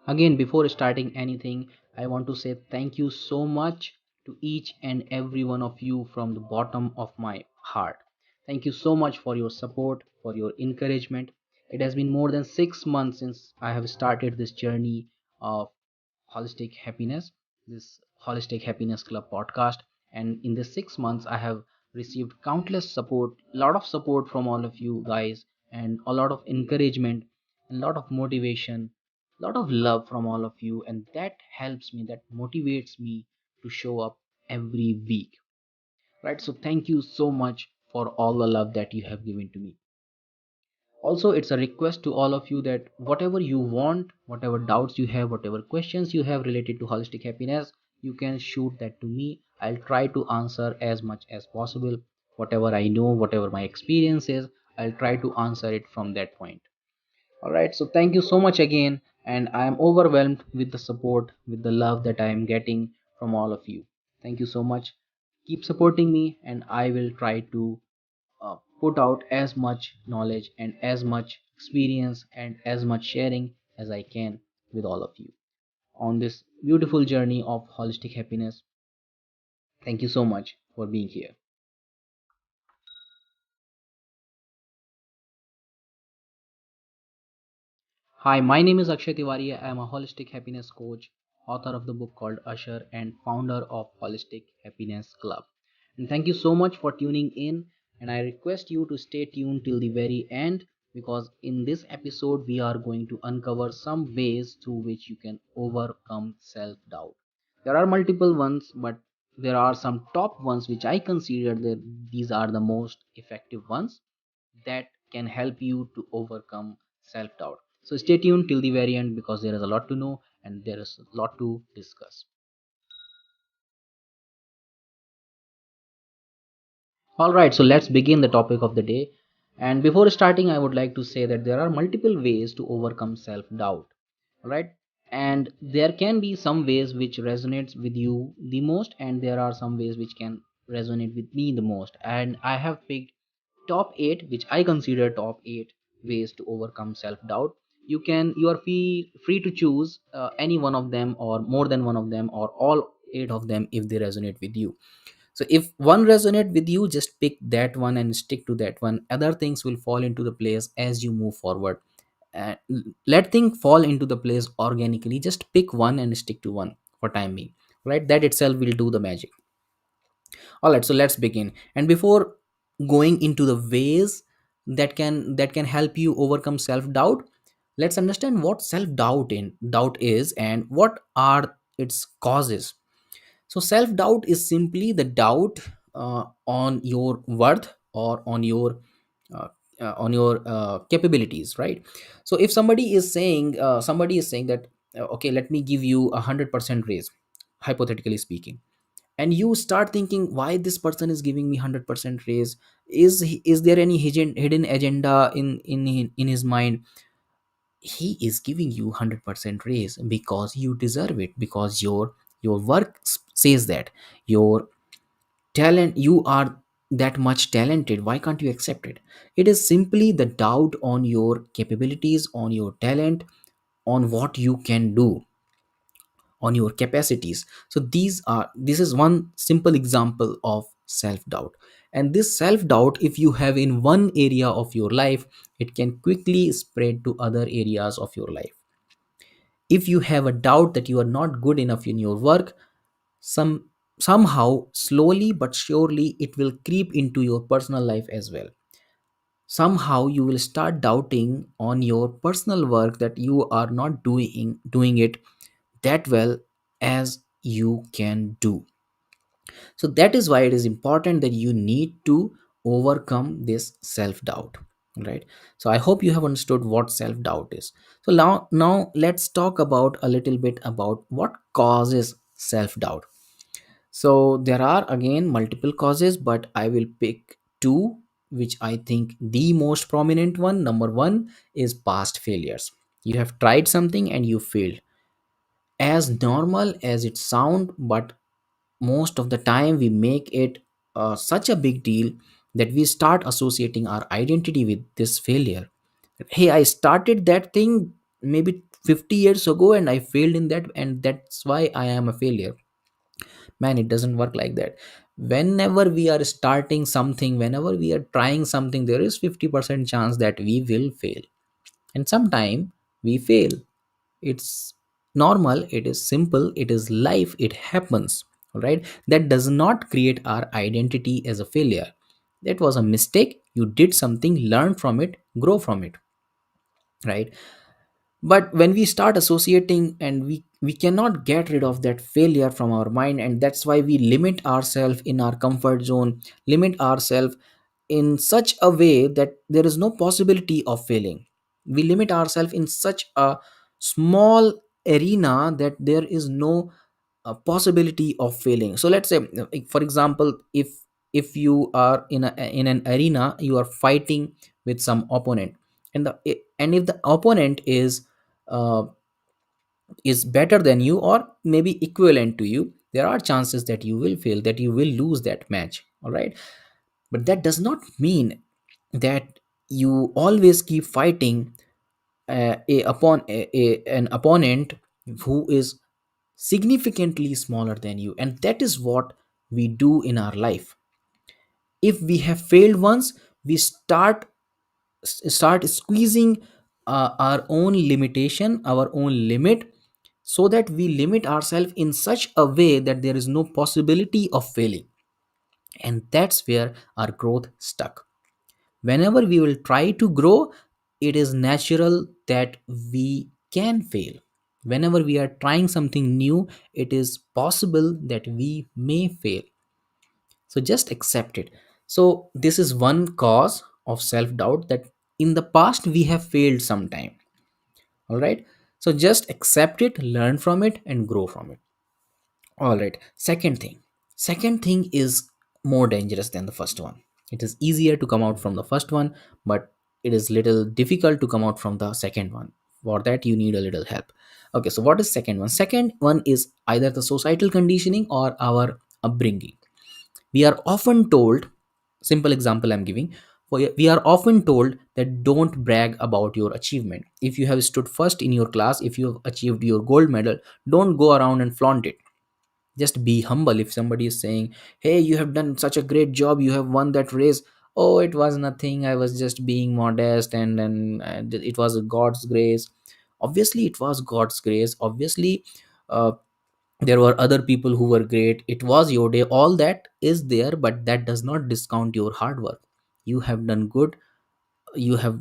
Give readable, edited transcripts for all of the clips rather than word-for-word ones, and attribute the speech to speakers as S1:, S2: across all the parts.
S1: Again, before starting anything, I want to say thank you so much to each and every one of you from the bottom of my heart. Thank you so much for your support, for your encouragement. It has been more than 6 months since I have started this journey of holistic happiness, this Holistic Happiness Club podcast. And in this 6 months, I have received countless support, a lot of support from all of you guys, and a lot of encouragement, a lot of motivation, a lot of love from all of you. And that helps me, that motivates me to show up every week. Right. So, thank you so much for all the love that you have given to me. Also, it's a request to all of you that whatever you want, whatever doubts you have, whatever questions you have related to holistic happiness, you can shoot that to me. I'll try to answer as much as possible. Whatever I know, whatever my experience is, I'll try to answer it from that point. All right, so thank you so much again, and I am overwhelmed with the support, with the love that I am getting from all of you. Thank you so much. Keep supporting me, and I will try to put out as much knowledge and as much experience and as much sharing as I can with all of you on this beautiful journey of holistic happiness. Thank you so much for being here. Hi, my name is Akshay Tiwari. I am a holistic happiness coach, author of the book called Usher, and founder of Holistic Happiness Club. And thank you so much for tuning in. And I request you to stay tuned till the very end because in this episode, we are going to uncover some ways through which you can overcome self doubt. There are multiple ones, but there are some top ones which I consider that these are the most effective ones that can help you to overcome self doubt. So stay tuned till the very end because there is a lot to know and there is a lot to discuss. All right, so let's begin the topic of the day. And before starting, I would like to say that there are multiple ways to overcome self doubt. Right? And there can be some ways which resonates with you the most, and there are some ways which can resonate with me the most. And I have picked top 8 which I consider top 8 ways to overcome self doubt. You are free to choose any one of them or more than one of them or all 8 of them if they resonate with you. So if one resonate with you, just pick that one and stick to that one. Other things will fall into the place as you move forward. uh, Let things fall into the place organically. Just pick one and stick to one for time being. Right, that itself will do the magic. All right, so let's begin. And before going into the ways that can help you overcome self doubt, let's understand what self doubt is and what are its causes. So self doubt is simply the doubt on your worth or uh, on your capabilities, right? So if somebody is saying that okay, let me give you 100% raise, hypothetically speaking, and you start thinking why this person is giving me 100% raise. Is there any hidden agenda in his mind? He is giving you 100% raise because you deserve it, because your work says that. Your talent, you are that much talented, why can't you accept it? It is simply the doubt on your capabilities, on your talent, on what you can do, on your capacities. So this is one simple example of self doubt. And this self doubt, if you have in one area of your life, it can quickly spread to other areas of your life. If you have a doubt that you are not good enough in your work, somehow, slowly but surely, it will creep into your personal life as well. Somehow you will start doubting on your personal work that you are not doing it that well as you can do. So that is why it is important that you need to overcome this self doubt, right? So I hope you have understood what self doubt is. So now let's talk about a little bit about what causes self doubt. So there are again multiple causes, but I will pick two which I think the most prominent one. Number one is past failures. You have tried something and you failed. As normal as it sound, but most of the time we make it such a big deal that we start associating our identity with this failure. Hey, I started that thing maybe 50 years ago and I failed in that, and that's why I am a failure. Man, it doesn't work like that. Whenever we are starting something, whenever we are trying something, there is 50% chance that we will fail, and sometime we fail. It's normal, it is simple, it is life, it happens. All right, that does not create our identity as a failure. That was a mistake, you did something, learn from it, grow from it, right? But when we start associating, and we cannot get rid of that failure from our mind, and that's why we limit ourselves in our comfort zone, limit ourselves in such a way that there is no possibility of failing. We limit ourselves in such a small arena that there is no possibility of failing. So let's say, for example, if you are in an arena, you are fighting with some opponent, and if the opponent uh, is better than you or maybe equivalent to you, there are chances that you will fail, that you will lose that match. All right, but that does not mean that you always keep fighting an opponent who is significantly smaller than you. And that is what we do in our life. If we have failed once, we start squeezing our own limitation, our own limit, so that we limit ourselves in such a way that there is no possibility of failing. And that's where our growth stuck. Whenever we will try to grow, it is natural that we can fail. Whenever we are trying something new, it is possible that we may fail. So just accept it. So this is one cause of self doubt, that in the past we have failed sometime. All right, so just accept it, learn from it, and grow from it. All right, second thing is more dangerous than the first one. It is easier to come out from the first one, but it is little difficult to come out from the second one. For that you need a little help. Okay, so what is second one is either the societal conditioning or our upbringing. We are often told, simple example I'm giving, we are often told that don't brag about your achievement. If you have stood first in your class, if you have achieved your gold medal, don't go around and flaunt it. Just be humble. If somebody is saying, hey, you have done such a great job, you have won that race, oh, it was nothing, I was just being modest, and then it was God's grace. Obviously it was God's grace. Obviously uh, there were other people who were great, it was your day, all that is there, but that does not discount your hard work. You have done good. You have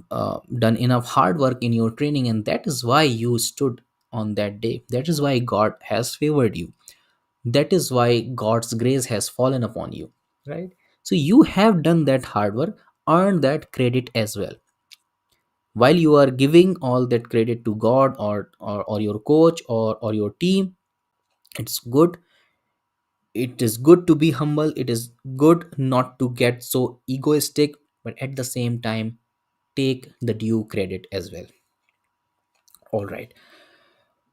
S1: done enough hard work in your training, and that is why you stood on that day. That is why God has favored you. That is why God's grace has fallen upon you, right? So you have done that hard work, earn that credit as well. While you are giving all that credit to God, or your coach, or your team, it's good. It is good to be humble. It is good not to get so egoistic, but at the same time, take the due credit as well. All right.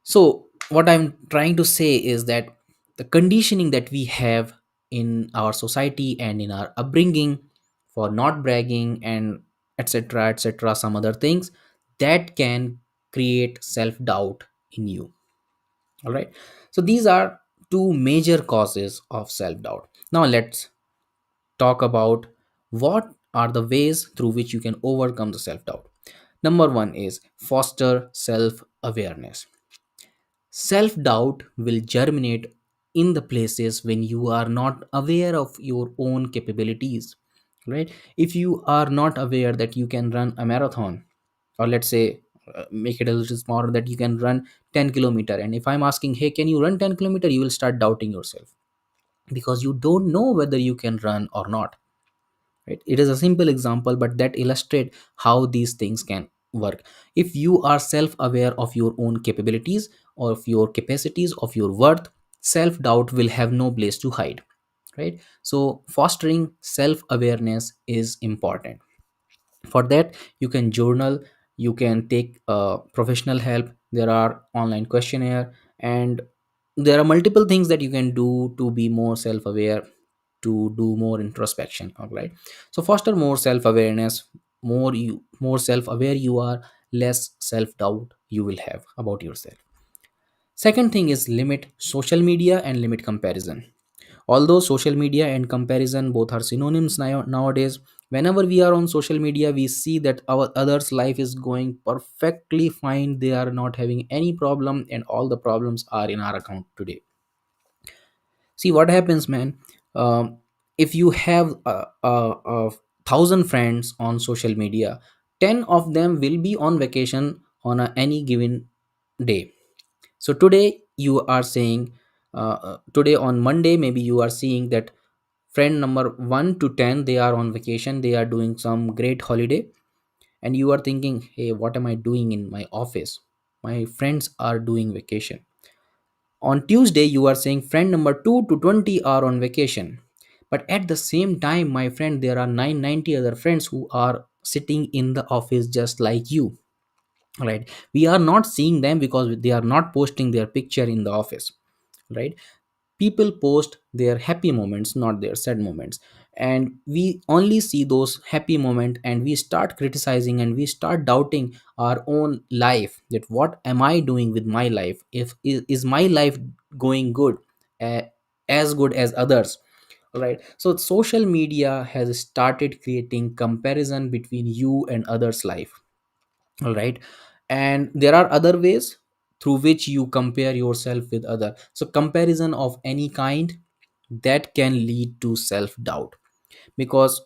S1: So, what I'm trying to say is that the conditioning that we have in our society and in our upbringing for not bragging and etc., etc., some other things that can create self doubt in you. All right. So, these are two major causes of self doubt. Now, let's talk about what are the ways through which you can overcome the self doubt. Number one is foster self awareness. Self doubt will germinate in the places when you are not aware of your own capabilities, right? If you are not aware that you can run a marathon, or let's say, make it a little smaller, that you can run 10 kilometer, and if I'm asking, hey, can you run 10 kilometer, you will start doubting yourself because you don't know whether you can run or not, right? It is a simple example, but that illustrate how these things can work. If you are self aware of your own capabilities, or of your capacities, of your worth, self doubt will have no place to hide, right? So fostering self awareness is important. For that, you can journal, you can take professional help, there are online questionnaire, and there are multiple things that you can do to be more self aware, to do more introspection. All right, so foster more self awareness. More self aware you are, less self doubt you will have about yourself. Second thing is limit social media and limit comparison. Although social media and comparison both are synonyms nowadays, whenever we are on social media, we see that our others' life is going perfectly fine. They are not having any problem, and all the problems are in our account today. See what happens, man. If you have a thousand friends on social media, 10 of them will be on vacation on any given day. So today you are saying, today on Monday, maybe you are seeing that friend number 1 to 10, they are on vacation, they are doing some great holiday, and you are thinking, hey, what am I doing in my office? My friends are doing vacation. On Tuesday, you are saying friend number 2 to 20 are on vacation. But at the same time, my friend, there are 990 other friends who are sitting in the office just like you. Right? We are not seeing them because they are not posting their picture in the office. Right? People post their happy moments, not their sad moments, and we only see those happy moments, and we start criticizing and we start doubting our own life, that what am I doing with my life, if is my life going good, uh, as good as others. Right, so social media has started creating comparison between you and others life. All right, and there are other ways through which you compare yourself with other. So comparison of any kind, that can lead to self doubt, because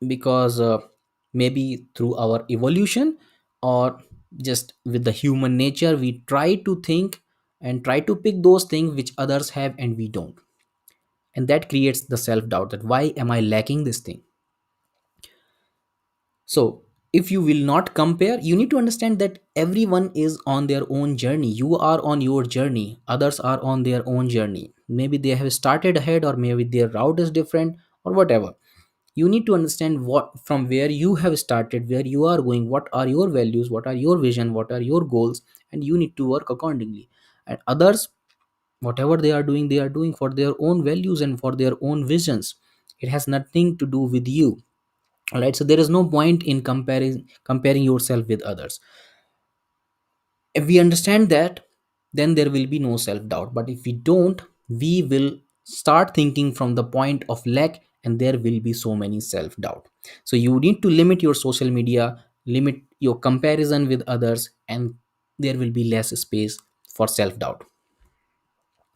S1: because maybe through our evolution, or just with the human nature, we try to think and try to pick those things which others have and we don't, and that creates the self doubt, that why am I lacking this thing. So, if you will not compare, you need to understand that everyone is on their own journey. You are on your journey, others are on their own journey. Maybe they have started ahead, or maybe their route is different, or whatever. You need to understand what from where you have started, where you are going, what are your values, what are your vision, what are your goals, and you need to work accordingly. And others, whatever they are doing for their own values and for their own visions. It has nothing to do with you. All right, so there is no point in comparing yourself with others. If we understand that, then there will be no self doubt. But if we don't, we will start thinking from the point of lack, and there will be so many self doubt. So you need to limit your social media, limit your comparison with others, and there will be less space for self doubt.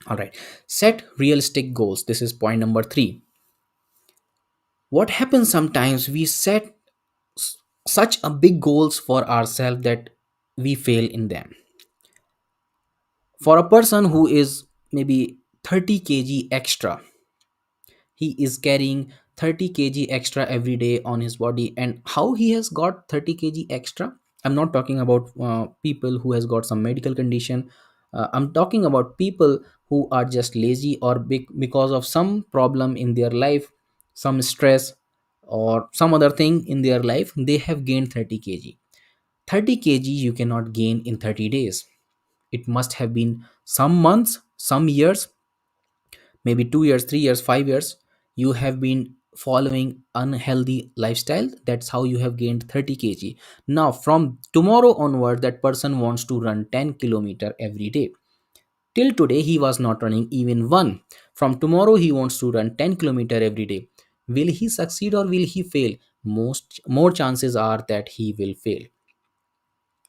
S1: All right, set realistic goals. This is point number 3. What happens sometimes, we set such a big goals for ourselves that we fail in them. For a person who is maybe 30 kg extra, he is carrying 30 kg extra every day on his body. And how he has got 30 kg extra, I'm not talking about people who has got some medical condition. I'm talking about people who are just lazy, or because of some problem in their life, some stress or some other thing in their life, they have gained 30 kg. 30 kg you cannot gain in 30 days. It must have been some months, some years, maybe 2 years, 3 years, 5 years. You have been following unhealthy lifestyle. That's how you have gained 30 kg. Now from tomorrow onward, that person wants to run 10 kilometer every day. Till today he was not running even one. From tomorrow he wants to run 10 kilometer every day. Will he succeed or will he fail? Most more chances are that he will fail.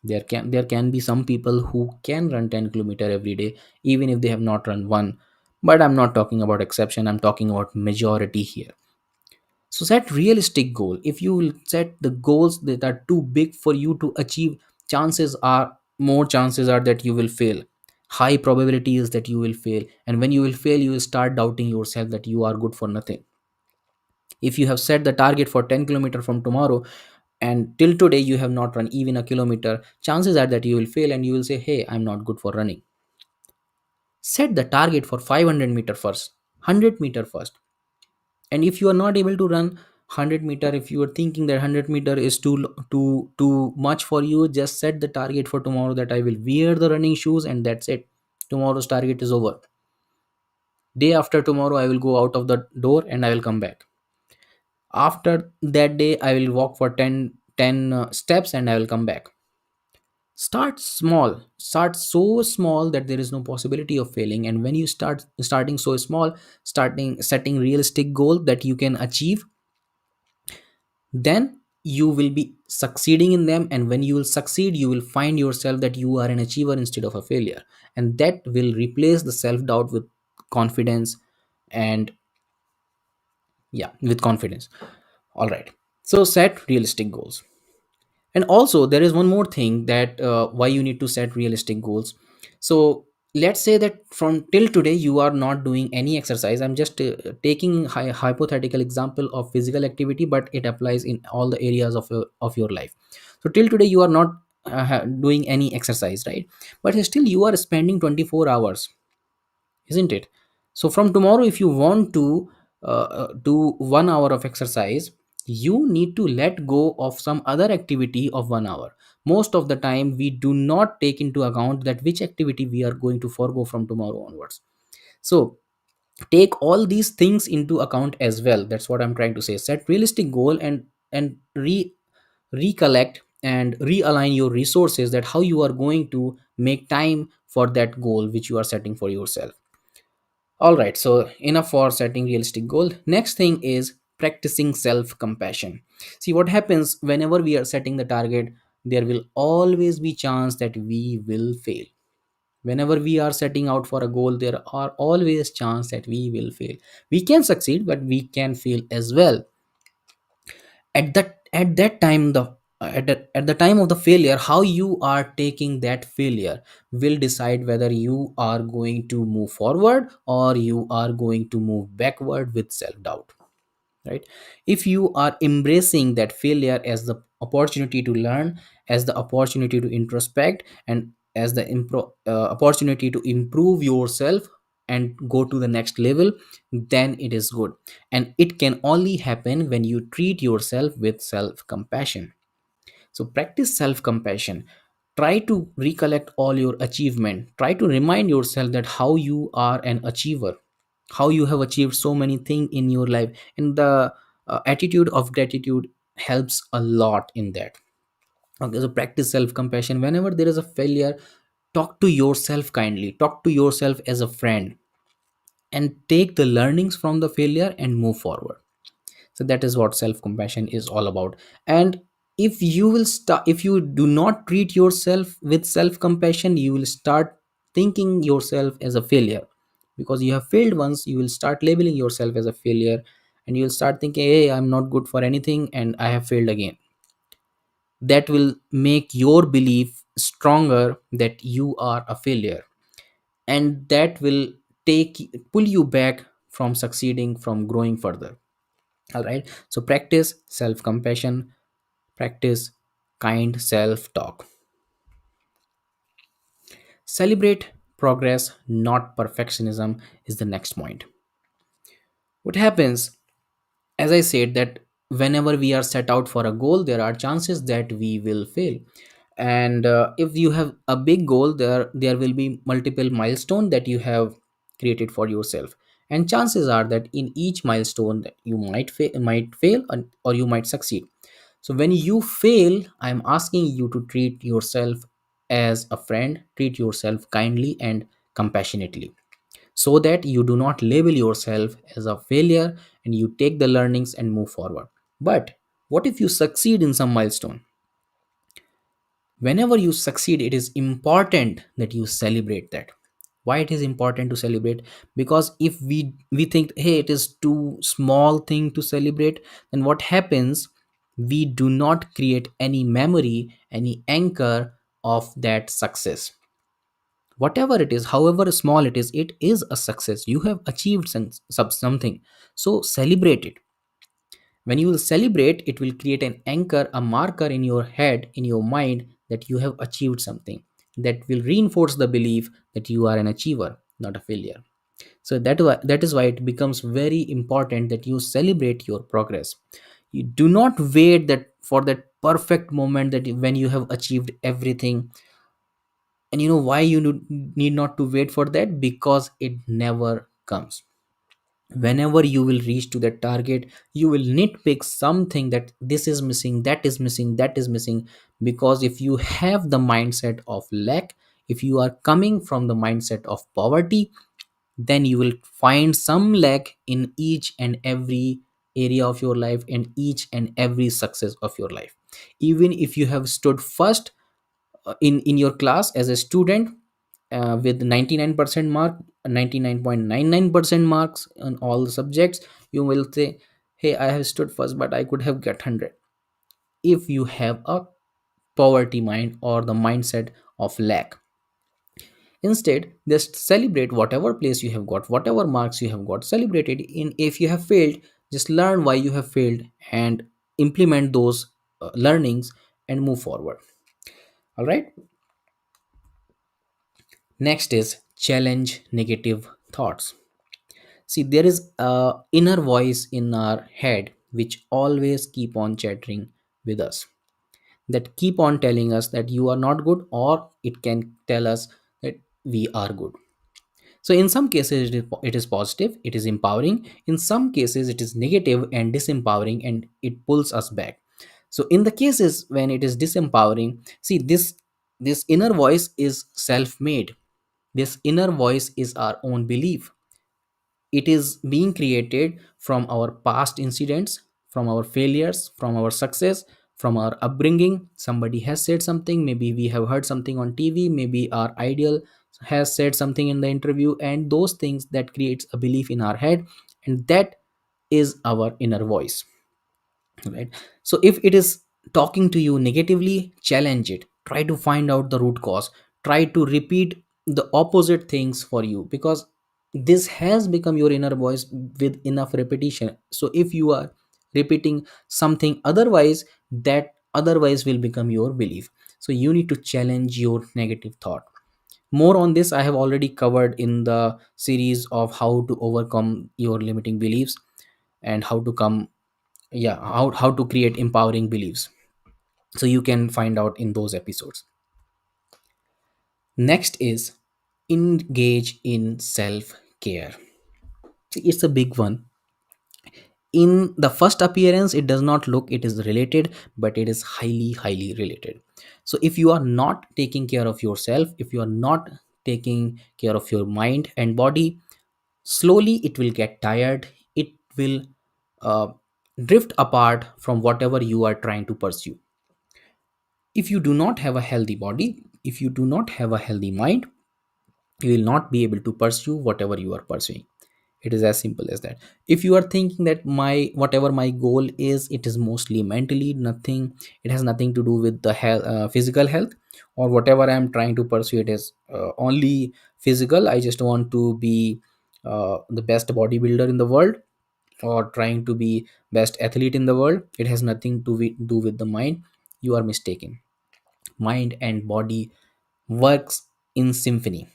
S1: There can be some people who can run 10 kilometer every day, even if they have not run one. But I'm not talking about exception, I'm talking about majority here. So set realistic goal. If you will set the goals that are too big for you to achieve, chances are that you will fail. High probability is that you will fail, and when you will fail, you will start doubting yourself that you are good for nothing. If you have set the target for 10 kilometer from tomorrow, and till today you have not run even a kilometer, chances are that you will fail and you will say, hey, I'm not good for running. Set the target for 500 meter first, 100 meter first. And if you are not able to run 100 meter, if you are thinking that 100 meter is too much for you, just set the target for tomorrow, that I will wear the running shoes, and that's it. Tomorrow's target is over. Day after tomorrow I will go out of the door and I will come back. After that day I will walk for 10 steps and I will come back. Start small, start so small that there is no possibility of failing. And when you starting so small, starting setting realistic goal that you can achieve, then you will be succeeding in them. And when you will succeed, you will find yourself that you are an achiever instead of a failure, and that will replace the self doubt with confidence. And yeah, with confidence. All right, so set realistic goals. And also there is one more thing that why you need to set realistic goals. So let's say that from till today you are not doing any exercise. I'm just taking hypothetical example of physical activity, but it applies in all the areas of your life. So till today you are not doing any exercise, right? But still you are spending 24 hours, isn't it? So from tomorrow, if you want to do 1 hour of exercise, you need to let go of some other activity of 1 hour. Most of the time we do not take into account that which activity we are going to forego from tomorrow onwards. So take all these things into account as well. That's what I'm trying to say. Set realistic goal, and recollect and realign your resources, that how you are going to make time for that goal which you are setting for yourself. All right, so enough for setting realistic goal. Next thing is practicing self compassion. See what happens whenever we are setting the target, there will always be chance that we will fail. Whenever we are setting out for a goal, there are always chance that we will fail. We can succeed, but we can fail as well. At that time, at the time of the failure, how you are taking that failure will decide whether you are going to move forward or you are going to move backward with self doubt, right? If you are embracing that failure as the opportunity to learn, as the opportunity to introspect, and as the opportunity to improve yourself and go to the next level, then it is good. And it can only happen when you treat yourself with self compassion. So practice self compassion. Try to recollect all your achievement. Try to remind yourself that how you are an achiever, how you have achieved so many things in your life. And the attitude of gratitude helps a lot in that. Okay, so practice self compassion. Whenever there is a failure, talk to yourself kindly, talk to yourself as a friend, and take the learnings from the failure and move forward. So that is what self compassion is all about. And if you do not treat yourself with self compassion, you will start thinking yourself as a failure. Because you have failed once, you will start labeling yourself as a failure, and you will start thinking, hey, I'm not good for anything and I have failed again. That will make your belief stronger that you are a failure, and that will take pull you back from succeeding, from growing further. All right, so practice self compassion, practice kind self talk, celebrate progress, not perfectionism, is the next point. What happens, as I said, that whenever we are set out for a goal, there are chances that we will fail. And if you have a big goal, there will be multiple milestone that you have created for yourself. And chances are that in each milestone that you might fail, or you might succeed. So when you fail, I'm asking you to treat yourself as a friend, treat yourself kindly and compassionately, so that you do not label yourself as a failure, and you take the learnings and move forward. But what if you succeed in some milestone? Whenever you succeed, it is important that you celebrate that. Why it is important to celebrate? Because if we think, hey, it is too small thing to celebrate, then what happens, we do not create any memory, any anchor of that success. Whatever it is, however small it is a success. You have achieved something. So celebrate it. When you will celebrate, it will create an anchor, a marker in your head, in your mind, that you have achieved something. That will reinforce the belief that you are an achiever, not a failure. So that is why it becomes very important that you celebrate your progress. You do not wait that for that perfect moment, that when you have achieved everything. And you know why you need not to wait for that? Because it never comes. Whenever you will reach to that target, you will nitpick something, that this is missing, that is missing, that is missing. Because if you have the mindset of lack, if you are coming from the mindset of poverty, then you will find some lack in each and every area of your life and each and every success of your life. Even if you have stood first in your class as a student, with 99% mark, 99.99% marks on all the subjects, you will say, hey, I have stood first but I could have get 100. If you have a poverty mind or the mindset of lack, instead just celebrate whatever place you have got, whatever marks you have got, celebrate it. In if you have failed, just learn why you have failed and implement those learnings and move forward. All right. Next is challenge negative thoughts. See, there is a inner voice in our head which always keep on chattering with us, that keep on telling us that you are not good, or it can tell us that we are good. So in some cases it is positive, it is empowering. In some cases it is negative and disempowering, and it pulls us back. So in the cases when it is disempowering, see, this inner voice is self made. This inner voice is our own belief. It is being created from our past incidents, from our failures, from our success, from our upbringing. Somebody has said something, maybe we have heard something on TV, maybe our ideal has said something in the interview, and those things that creates a belief in our head, and that is our inner voice, right? So if it is talking to you negatively, challenge it, try to find out the root cause, try to repeat the opposite things for you, because this has become your inner voice with enough repetition. So if you are repeating something otherwise, that otherwise will become your belief. So you need to challenge your negative thought. More on this I have already covered in the series of how to overcome your limiting beliefs, and how to come, yeah, how to create empowering beliefs. So you can find out in those episodes. Next is engage in self care. It's a big one. In the first appearance it does not look it is related, but it is highly related. So if you are not taking care of yourself, if you are not taking care of your mind and body, slowly it will get tired. It will uh, drift apart from whatever you are trying to pursue. If you do not have a healthy body, if you do not have a healthy mind, you will not be able to pursue whatever you are pursuing. It is as simple as that. If you are thinking that my whatever my goal is, it is mostly mentally, nothing, it has nothing to do with the health, physical health, or whatever I am trying to pursue, it is only physical, I just want to be the best bodybuilder in the world, or trying to be best athlete in the world, it has nothing to do with the mind. You are mistaken. Mind and body works in symphony.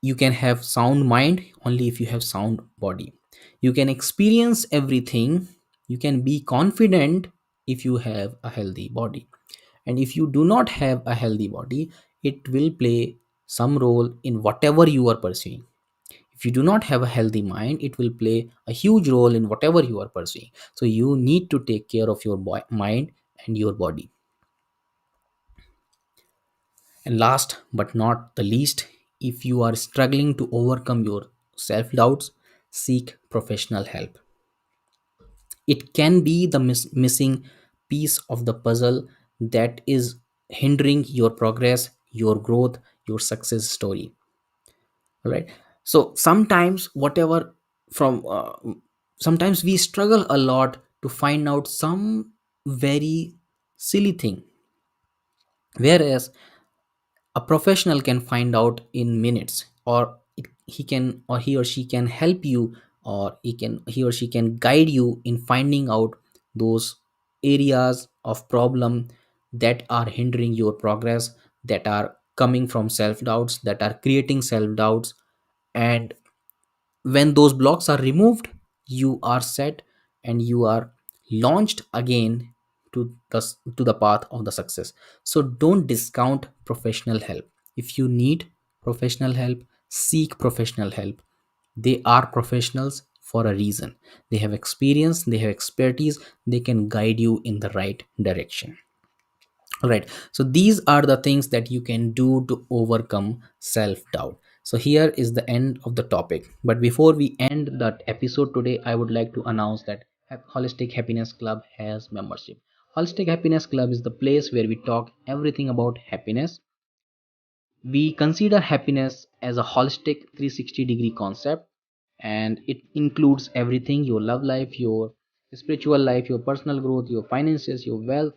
S1: You can have sound mind only if you have sound body. You can experience everything, you can be confident if you have a healthy body. And if you do not have a healthy body, it will play some role in whatever you are pursuing. If you do not have a healthy mind, it will play a huge role in whatever you are pursuing. So you need to take care of your mind and your body. And last but not the least, if you are struggling to overcome your self doubts, seek professional help. It can be the missing piece of the puzzle that is hindering your progress, your growth, your success story. All right. So sometimes, whatever from sometimes we struggle a lot to find out some very silly thing, whereas a professional can find out in minutes, or he can, or he or she can help you, or he or she can guide you in finding out those areas of problem that are hindering your progress, that are coming from self doubts, that are creating self doubts. And when those blocks are removed, you are set, and you are launched again to the path of the success. So don't discount professional help. If you need professional help, seek professional help.
S2: They are professionals for a reason. They have experience, they have expertise, they can guide you in the right direction. All right, so these are the things that you can do to overcome self doubt. So here is the end of the topic, but before we end that episode today, I would like to announce that Holistic Happiness Club has membership. Holistic Happiness Club is the place where we talk everything about happiness. We consider happiness as a holistic 360-degree concept, and it includes everything: your love life, your spiritual life, your personal growth, your finances, your wealth,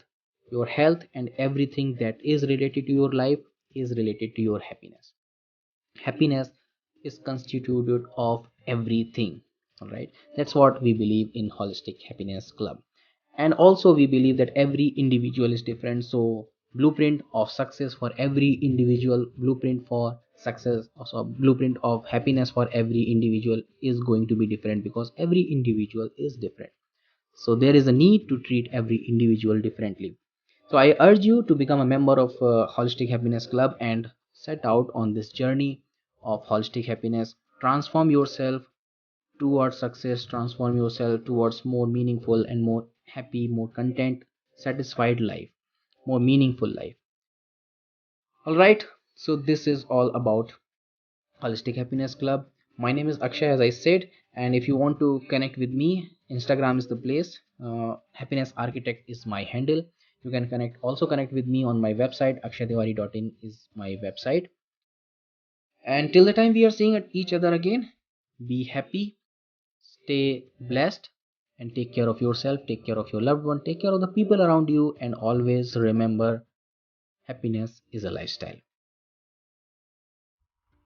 S2: your health, and everything that is related to your life is related to your happiness. Happiness is constituted of everything. All right, that's what we believe in Holistic Happiness Club. And also we believe that every individual is different, so blueprint of success for every individual, blueprint for success, also blueprint of happiness for every individual is going to be different, because every individual is different. So there is a need to treat every individual differently. So I urge you to become a member of Holistic Happiness Club and set out on this journey of holistic happiness. Transform yourself towards success, transform yourself towards more meaningful and more happy, more content, satisfied life, more meaningful life. All right, so this is all about Holistic Happiness Club. My name is Akshay, as I said, and if you want to connect with me, Instagram is the place. Happiness Architect is my handle. You can connect with me on my website. akshaytiwari.in is my website. And till the time we are seeing each other again, be happy, stay blessed, and take care of yourself, take care of your loved one, take care of the people around you, and always remember, happiness is a lifestyle.